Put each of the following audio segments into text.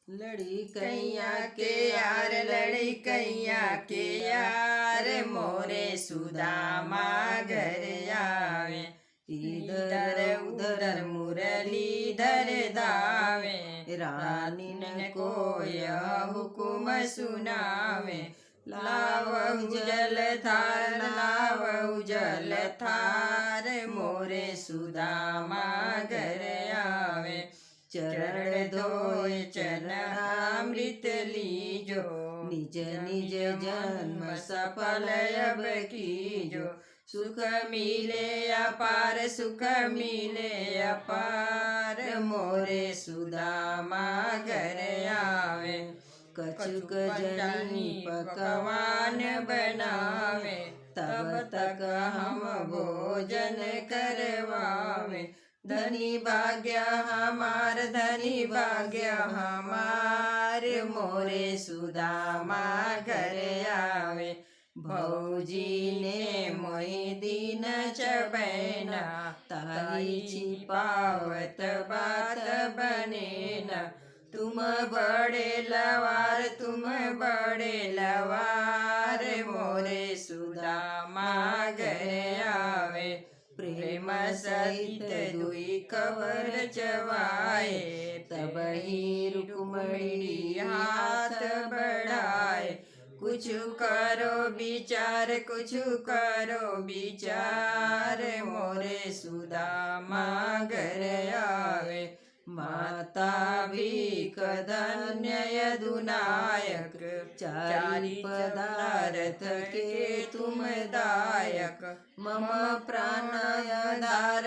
लड़ी कैया के यार लड़ी कैया के यार मोरे सुदामा घर आवे। इधर उधर मुरलीधर धावे रानी न को यह हुकुम सुनावे। लावहु जल थार मोरे सुदामा घर आवे। चरण धोए चरणामृत लीजो निज निज जन्म सफल अब कीजो। सुख मिले अपार सुख मिले अपार मोरे सुदामा घर आवे। कछुक जनी पकवान बनावे तब तक हम भोजन करवावे। धनी भाग्य हमार मोरे सुदामा घर आवे। भौजी ने मोहि दीन चबैना ताई छिपावत बात बनेना। तुम बड़े लवार मोरे सुदामा घर आवे। प्रेम सहित दुई कवर चवाए तब ही रुक्मणी हाथ बढ़ाए। कुछ करो विचार मोरे सुदामा घर आवे। माता भी कधन्य यदुनायक चारि पदार्थ के तुम दायक। मम प्राणयधार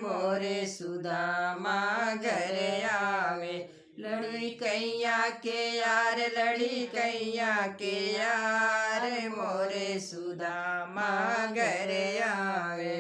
मोरे सुदामा घर आवे। लड़ी कैया के यार मोरे सुदामा घर आवे।